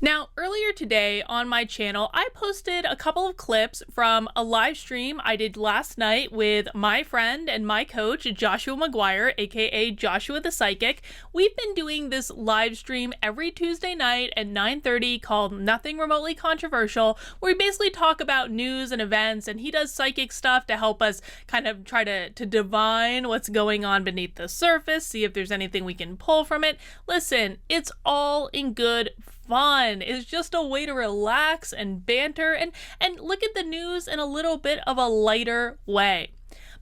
Now, earlier today on my channel, I posted a couple of clips from a live stream I did last night with my friend and my coach, Joshua McGuire, aka Joshua the Psychic. We've been doing this live stream every Tuesday night at 9:30 called Nothing Remotely Controversial, where we basically talk about news and events, and he does psychic stuff to help us kind of try to divine what's going on beneath the surface, see if there's anything we can pull from it. Listen, it's all in good fun. It's just a way to relax and banter and look at the news in a little bit of a lighter way.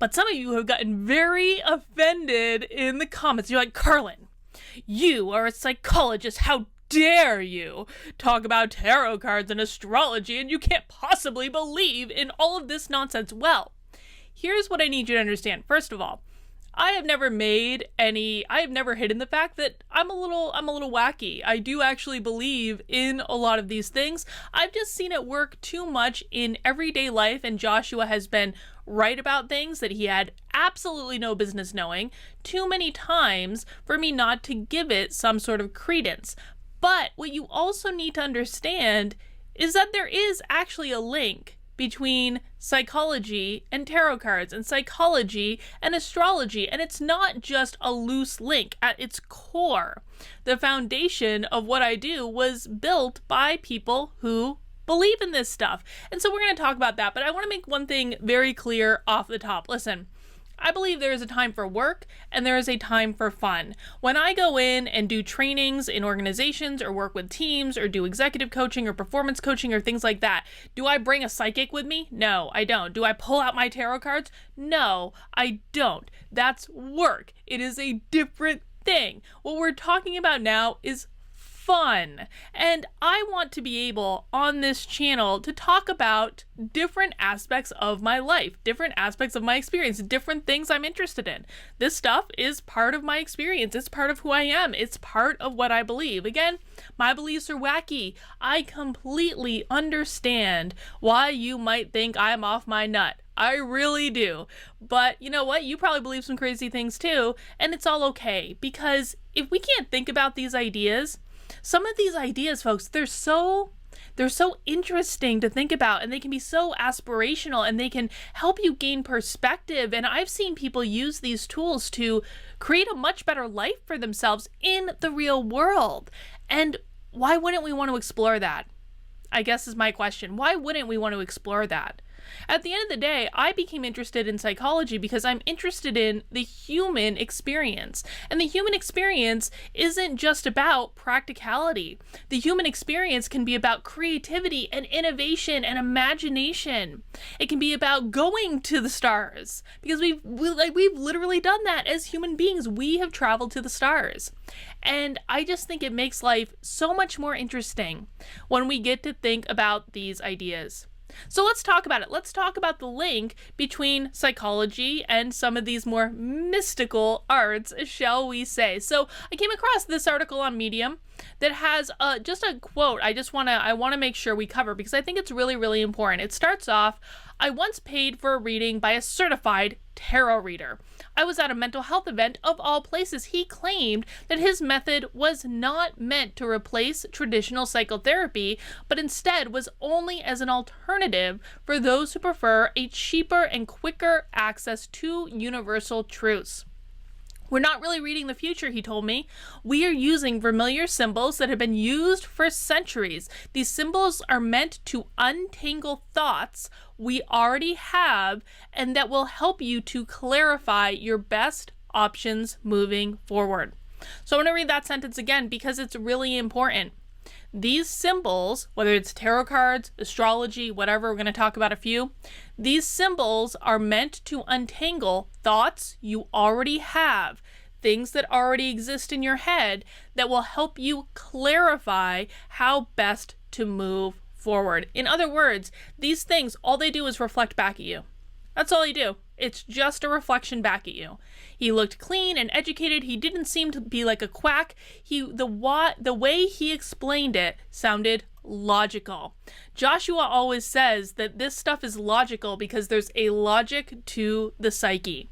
But some of you have gotten very offended in the comments. You're like, Carlin, you are a psychologist. How dare you talk about tarot cards and astrology, and you can't possibly believe in all of this nonsense? Well, here's what I need you to understand. First of all, I have never hidden the fact that I'm a little wacky. I do actually believe in a lot of these things. I've just seen it work too much in everyday life, and Joshua has been right about things that he had absolutely no business knowing too many times for me not to give it some sort of credence. But what you also need to understand is that there is actually a link between psychology and tarot cards and psychology and astrology, and it's not just a loose link. At its core, the foundation of what I do was built by people who believe in this stuff, and so we're going to talk about that. But I want to make one thing very clear off the top. Listen, I believe there is a time for work and there is a time for fun. When I go in and do trainings in organizations or work with teams or do executive coaching or performance coaching or things like that, do I bring a psychic with me? No, I don't. Do I pull out my tarot cards? No, I don't. That's work. It is a different thing. What we're talking about now is fun. And I want to be able on this channel to talk about different aspects of my life, different aspects of my experience, different things I'm interested in. This stuff is part of my experience. It's part of who I am. It's part of what I believe. Again, my beliefs are wacky. I completely understand why you might think I'm off my nut. I really do. But you know what? You probably believe some crazy things too, and it's all okay, because if we can't think about these ideas, some of these ideas, folks, they're so interesting to think about, and they can be so aspirational, and they can help you gain perspective. And I've seen people use these tools to create a much better life for themselves in the real world. And why wouldn't we want to explore that? I guess is my question. Why wouldn't we want to explore that? At the end of the day, I became interested in psychology because I'm interested in the human experience. And the human experience isn't just about practicality. The human experience can be about creativity and innovation and imagination. It can be about going to the stars, because we've literally done that as human beings. We have traveled to the stars. And I just think it makes life so much more interesting when we get to think about these ideas. So let's talk about it. Let's talk about the link between psychology and some of these more mystical arts, shall we say. So I came across this article on Medium that has just a quote I want to make sure we cover, because I think it's really, really important. It starts off, I once paid for a reading by a certified tarot reader. I was at a mental health event of all places. He claimed that his method was not meant to replace traditional psychotherapy, but instead was only as an alternative for those who prefer a cheaper and quicker access to universal truths. We're not really reading the future, he told me. We are using familiar symbols that have been used for centuries. These symbols are meant to untangle thoughts we already have, and that will help you to clarify your best options moving forward. So I want to read that sentence again because it's really important. These symbols, whether it's tarot cards, astrology, whatever, we're going to talk about a few, these symbols are meant to untangle thoughts you already have, things that already exist in your head that will help you clarify how best to move forward. In other words, these things, all they do is reflect back at you. That's all they do. It's just a reflection back at you. He looked clean and educated. He didn't seem to be like a quack. The way he explained it sounded logical. Joshua always says that this stuff is logical because there's a logic to the psyche.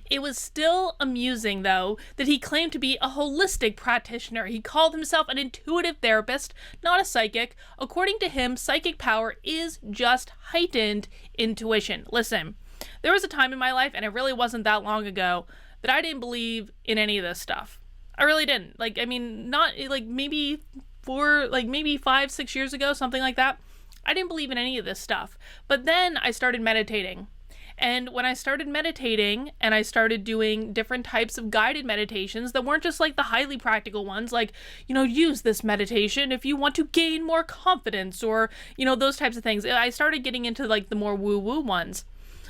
It was still amusing, though, that he claimed to be a holistic practitioner. He called himself an intuitive therapist, not a psychic. According to him, psychic power is just heightened intuition. Listen, there was a time in my life, and it really wasn't that long ago, that I didn't believe in any of this stuff. I really didn't. Not maybe 5, 6 years ago, something like that. I didn't believe in any of this stuff. But then I started meditating. And when I started meditating and I started doing different types of guided meditations that weren't just like the highly practical ones, like, use this meditation if you want to gain more confidence or, those types of things. I started getting into like the more woo-woo ones.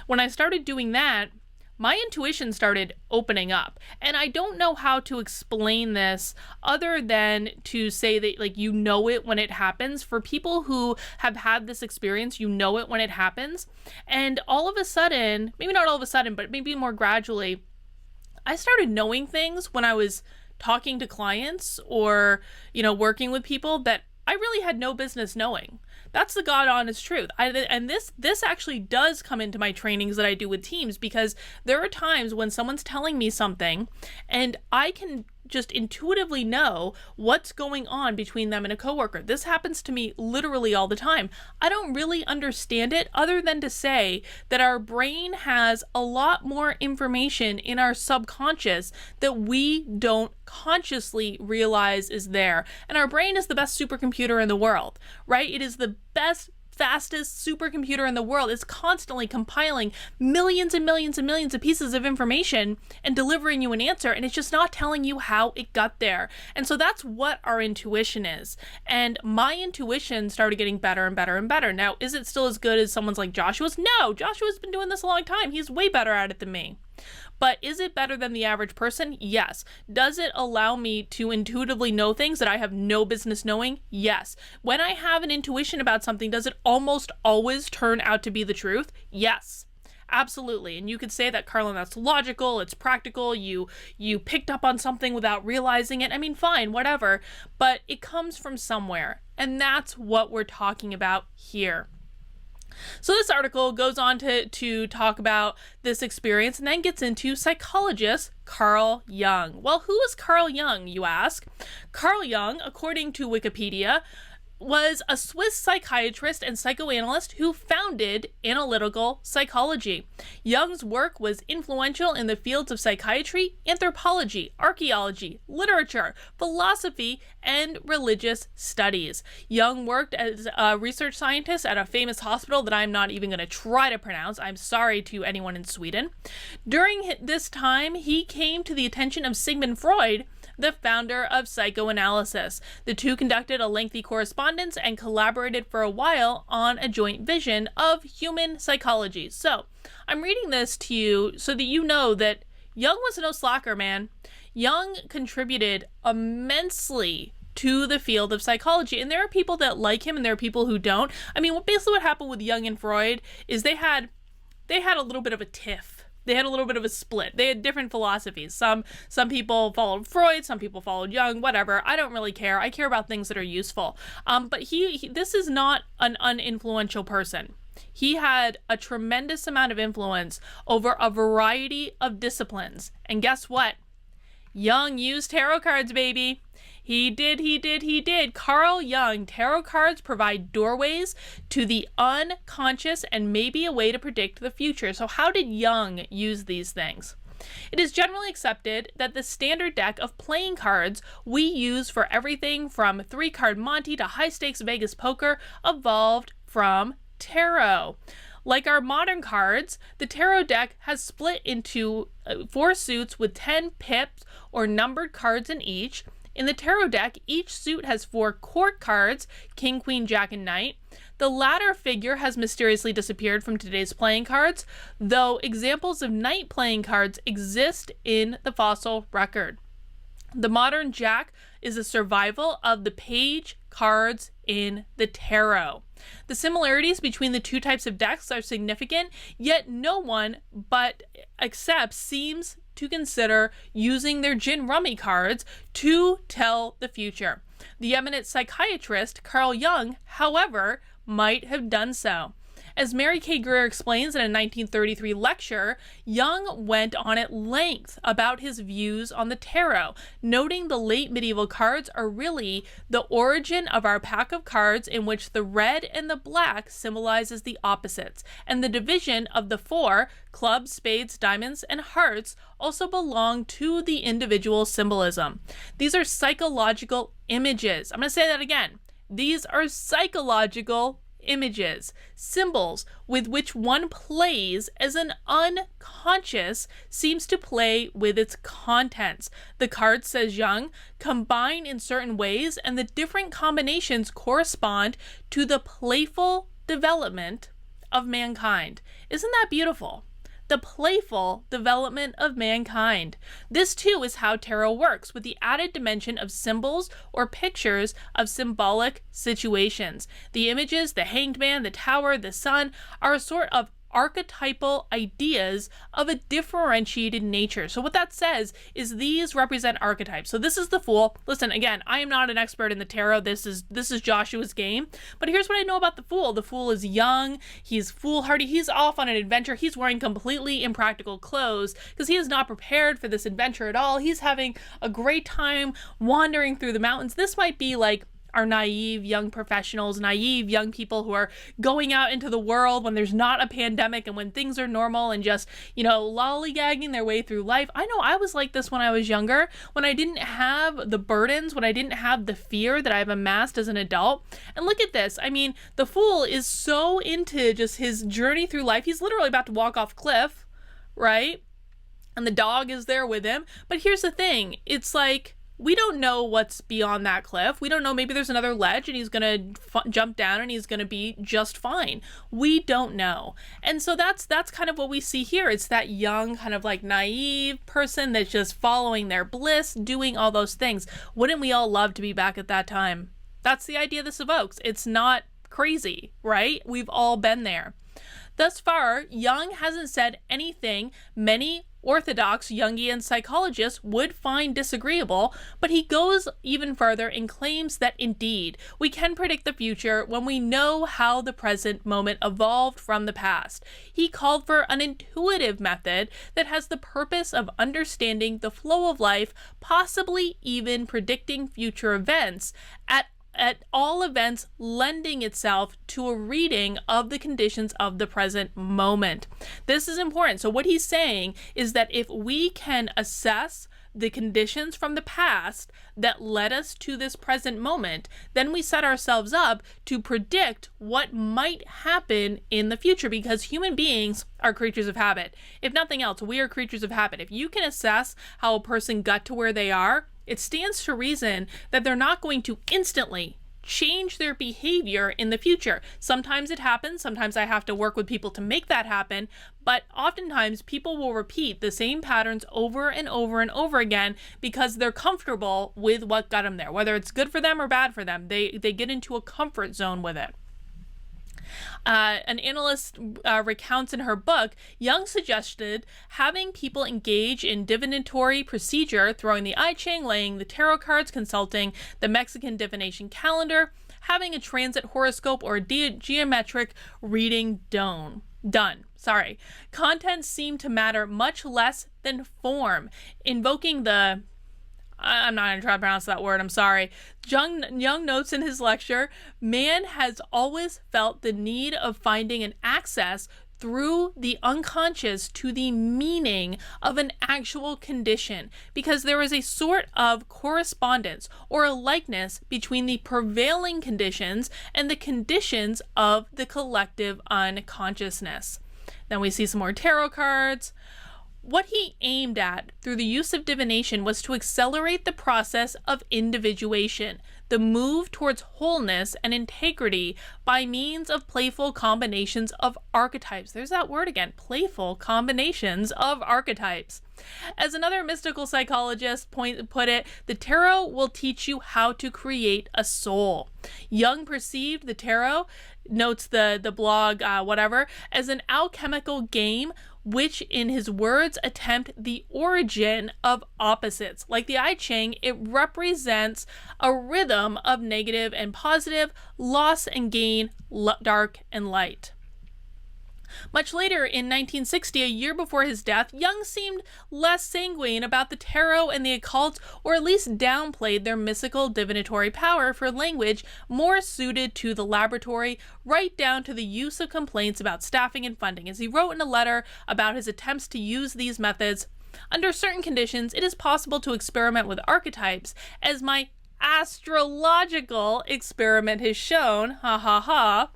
When I started doing that, my intuition started opening up. And I don't know how to explain this other than to say that it when it happens. For people who have had this experience, it when it happens. And all of a sudden, maybe not all of a sudden, but maybe more gradually, I started knowing things when I was talking to clients or, working with people that I really had no business knowing. That's the God honest truth. This actually does come into my trainings that I do with teams, because there are times when someone's telling me something and I can just intuitively know what's going on between them and a coworker. This happens to me literally all the time. I don't really understand it other than to say that our brain has a lot more information in our subconscious that we don't consciously realize is there. And our brain is the best supercomputer in the world, right? It is the best, fastest supercomputer in the world. It's constantly compiling millions and millions and millions of pieces of information and delivering you an answer, and it's just not telling you how it got there. And so that's what our intuition is. And my intuition started getting better and better and better. Now, is it still as good as someone's like Joshua's? No, Joshua's been doing this a long time. He's way better at it than me. But is it better than the average person? Yes. Does it allow me to intuitively know things that I have no business knowing? Yes. When I have an intuition about something, does it almost always turn out to be the truth? Yes. Absolutely. And you could say that, Carlin, that's logical, it's practical, you picked up on something without realizing it. I mean, fine, whatever. But it comes from somewhere. And that's what we're talking about here. So this article goes on to talk about this experience and then gets into psychologist Carl Jung. Well, who is Carl Jung, you ask? Carl Jung, according to Wikipedia, was a Swiss psychiatrist and psychoanalyst who founded analytical psychology. Jung's work was influential in the fields of psychiatry, anthropology, archaeology, literature, philosophy, and religious studies. Jung worked as a research scientist at a famous hospital that I'm not even going to try to pronounce. I'm sorry to anyone in Sweden. During this time, he came to the attention of Sigmund Freud, the founder of psychoanalysis. The two conducted a lengthy correspondence and collaborated for a while on a joint vision of human psychology. So, I'm reading this to you so that you know that Jung was no slacker, man. Jung contributed immensely to the field of psychology, and there are people that like him and there are people who don't. I mean, basically what happened with Jung and Freud is they had a little bit of a tiff. They had a little bit of a split. They had different philosophies. Some people followed Freud, some people followed Jung, whatever. I don't really care. I care about things that are useful. But this is not an uninfluential person. He had a tremendous amount of influence over a variety of disciplines. And guess what? Jung used tarot cards, baby. He did. Carl Jung, tarot cards provide doorways to the unconscious and maybe a way to predict the future. So how did Jung use these things? It is generally accepted that the standard deck of playing cards we use for everything from 3-card Monte to high-stakes Vegas poker evolved from tarot. Like our modern cards, the tarot deck has split into 4 suits with 10 pips or numbered cards in each. In the tarot deck, each suit has 4 court cards, king, queen, jack, and knight. The latter figure has mysteriously disappeared from today's playing cards, though examples of knight playing cards exist in the fossil record. The modern jack is a survival of the page cards in the tarot. The similarities between the two types of decks are significant, yet no one but except seems to consider using their gin rummy cards to tell the future. The eminent psychiatrist Carl Jung, however, might have done so. As Mary K. Greer explains in a 1933 lecture, Jung went on at length about his views on the tarot, noting the late medieval cards are really the origin of our pack of cards in which the red and the black symbolizes the opposites, and the division of the four, clubs, spades, diamonds, and hearts, also belong to the individual symbolism. These are psychological images. I'm going to say that again. These are psychological images, symbols with which one plays as an unconscious seems to play with its contents. The cards, says Jung, combine in certain ways, and the different combinations correspond to the playful development of mankind. Isn't that beautiful? The playful development of mankind. This too is how tarot works, with the added dimension of symbols or pictures of symbolic situations. The images, the hanged man, the tower, the sun, are a sort of archetypal ideas of a differentiated nature. So what that says is these represent archetypes. So this is the Fool. Listen, again, I am not an expert in the tarot. This is Joshua's game. But here's what I know about the Fool. The Fool is young, he's foolhardy, he's off on an adventure, he's wearing completely impractical clothes because he is not prepared for this adventure at all. He's having a great time wandering through the mountains. This might be like our naive young professionals, naive young people who are going out into the world when there's not a pandemic and when things are normal and just, lollygagging their way through life. I know I was like this when I was younger, when I didn't have the burdens, when I didn't have the fear that I've amassed as an adult. And look at this. I mean, the Fool is so into just his journey through life. He's literally about to walk off cliff, right? And the dog is there with him. But here's the thing. It's like, we don't know what's beyond that cliff. We don't know. Maybe there's another ledge and he's going to jump down and he's going to be just fine. We don't know. And so that's kind of what we see here. It's that young, kind of like naive person that's just following their bliss, doing all those things. Wouldn't we all love to be back at that time? That's the idea this evokes. It's not crazy, right? We've all been there. Thus far, Jung hasn't said anything many orthodox Jungian psychologists would find disagreeable, but he goes even further and claims that indeed we can predict the future when we know how the present moment evolved from the past. He called for an intuitive method that has the purpose of understanding the flow of life, possibly even predicting future events, at all events lending itself to a reading of the conditions of the present moment. This is important. So what he's saying is that if we can assess the conditions from the past that led us to this present moment, then we set ourselves up to predict what might happen in the future, because human beings are creatures of habit. If nothing else, we are creatures of habit. If you can assess how a person got to where they are, it stands to reason that they're not going to instantly change their behavior in the future. Sometimes it happens. Sometimes I have to work with people to make that happen. But oftentimes people will repeat the same patterns over and over and over again because they're comfortable with what got them there. Whether it's good for them or bad for them, they get into a comfort zone with it. An analyst recounts in her book, Jung suggested having people engage in divinatory procedure, throwing the I Ching, laying the tarot cards, consulting the Mexican divination calendar, having a transit horoscope, or a geometric reading done. Content seemed to matter much less than form, invoking the I'm not going to try to pronounce that word, I'm sorry. Jung notes in his lecture, man has always felt the need of finding an access through the unconscious to the meaning of an actual condition, because there is a sort of correspondence or a likeness between the prevailing conditions and the conditions of the collective unconsciousness. Then we see some more tarot cards. What he aimed at through the use of divination was to accelerate the process of individuation, the move towards wholeness and integrity by means of playful combinations of archetypes. There's that word again, playful combinations of archetypes. As another mystical psychologist put it, the tarot will teach you how to create a soul. Jung perceived the tarot, notes the blog, as an alchemical game which in his words attempt the origin of opposites. Like the I Ching, it represents a rhythm of negative and positive, loss and gain, dark and light. Much later, in 1960, a year before his death, Jung seemed less sanguine about the tarot and the occult, or at least downplayed their mystical divinatory power for language more suited to the laboratory, right down to the use of complaints about staffing and funding. As he wrote in a letter about his attempts to use these methods, under certain conditions, it is possible to experiment with archetypes, as my astrological experiment has shown, ha ha ha.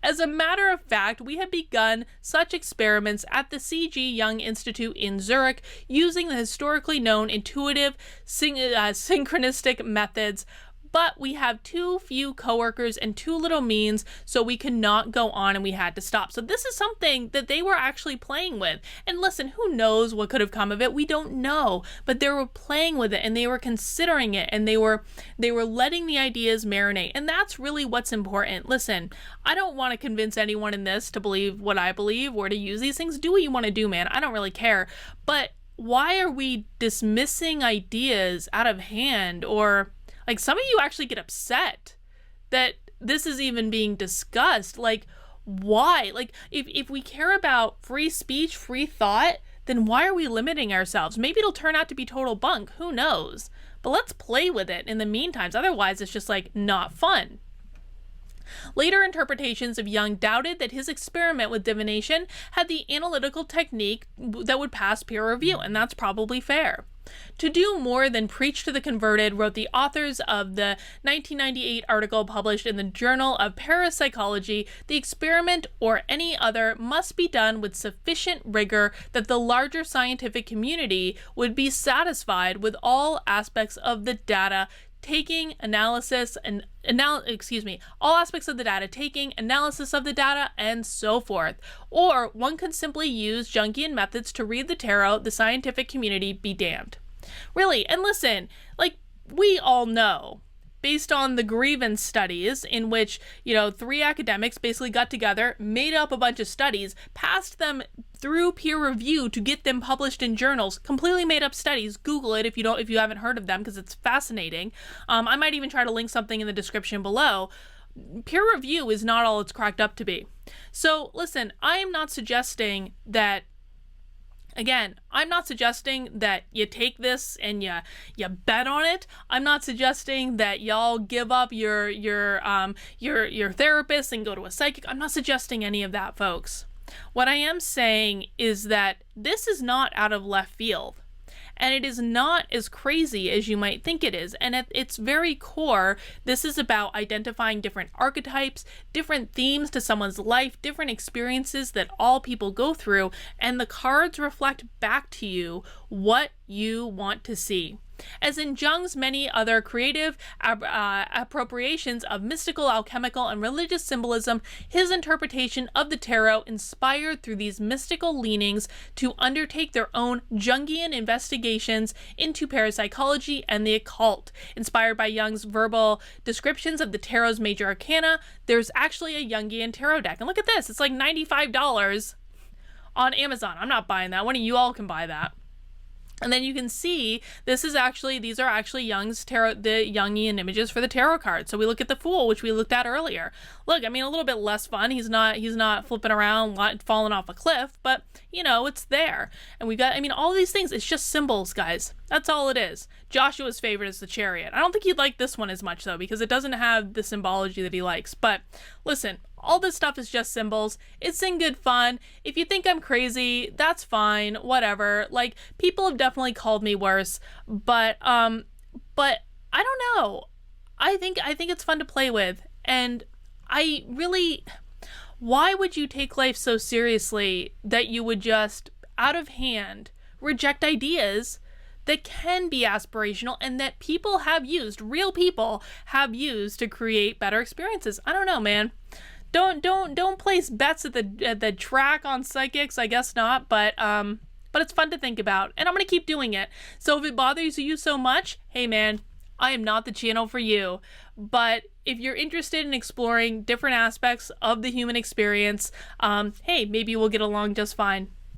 As a matter of fact, we have begun such experiments at the C.G. Jung Institute in Zurich using the historically known intuitive synchronistic methods, but we have too few coworkers and too little means, so we could not go on and we had to stop. So this is something that they were actually playing with. And listen, who knows what could have come of it? We don't know, but they were playing with it and they were considering it and they were letting the ideas marinate. And that's really what's important. Listen, I don't want to convince anyone in this to believe what I believe or to use these things. Do what you want to do, man. I don't really care. But why are we dismissing ideas out of hand? Or like, some of you actually get upset that this is even being discussed. Like, why? Like, if we care about free speech, free thought, then why are we limiting ourselves? Maybe it'll turn out to be total bunk. Who knows? But let's play with it in the meantime. Otherwise, it's just like not fun. Later interpretations of Jung doubted that his experiment with divination had the analytical technique that would pass peer review, and that's probably fair. To do more than preach to the converted, wrote the authors of the 1998 article published in the Journal of Parapsychology, the experiment or any other must be done with sufficient rigor that the larger scientific community would be satisfied with all aspects of the data taking analysis and all aspects of the data, taking analysis of the data, and so forth. Or one could simply use Jungian methods to read the tarot, the scientific community be damned. Really, and listen, like, we all know, based on the grievance studies in which, 3 academics basically got together, made up a bunch of studies, passed them through peer review to get them published in journals, completely made up studies. Google it if you haven't heard of them, because it's fascinating. I might even try to link something in the description below. Peer review is not all it's cracked up to be. So listen, I am not suggesting that. Again, I'm not suggesting that you take this and you bet on it. I'm not suggesting that y'all give up your therapist and go to a psychic. I'm not suggesting any of that, folks. What I am saying is that this is not out of left field. And it is not as crazy as you might think it is. And at its very core, this is about identifying different archetypes, different themes to someone's life, different experiences that all people go through, and the cards reflect back to you what you want to see. As in Jung's many other creative appropriations of mystical, alchemical, and religious symbolism, his interpretation of the tarot inspired through these mystical leanings to undertake their own Jungian investigations into parapsychology and the occult. Inspired by Jung's verbal descriptions of the tarot's major arcana, there's actually a Jungian tarot deck. And look at this, it's like $95 on Amazon. I'm not buying that. One of you all can buy that. And then you can see these are actually Jung's tarot, the Jungian images for the tarot cards. So we look at the Fool, which we looked at earlier. Look, I mean, a little bit less fun. He's not flipping around, falling off a cliff, but it's there. And we got, all these things, it's just symbols, guys. That's all it is. Joshua's favorite is the Chariot. I don't think he'd like this one as much though, because it doesn't have the symbology that he likes. But listen, all this stuff is just symbols. It's in good fun. If you think I'm crazy, that's fine. Whatever. Like, people have definitely called me worse, but I don't know. I think it's fun to play with, and why would you take life so seriously that you would just, out of hand, reject ideas that can be aspirational and that real people have used to create better experiences? I don't know, man. Don't place bets at the track on psychics. I guess not, but it's fun to think about, and I'm gonna keep doing it. So if it bothers you so much, hey man, I am not the channel for you. But if you're interested in exploring different aspects of the human experience, hey, maybe we'll get along just fine.